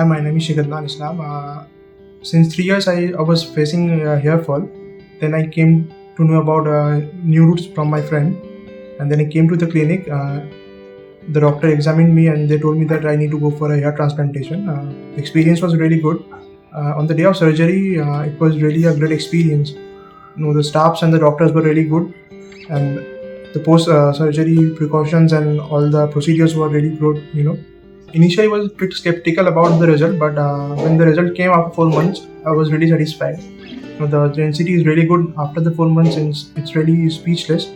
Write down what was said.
Hi, my name is Islam. Since 3 years, I was facing hair fall. Then I came to know about new roots from my friend, and then I came to the clinic. The doctor examined me, and they told me that I need to go for a hair transplantation. The experience was really good. On the day of surgery, it was really a great experience. The staffs and the doctors were really good, and the post surgery precautions and all the procedures were really good. Initially, I was a bit skeptical about the result, but when the result came after 4 months, I was really satisfied. The density is really good after the 4 months, and it's really speechless.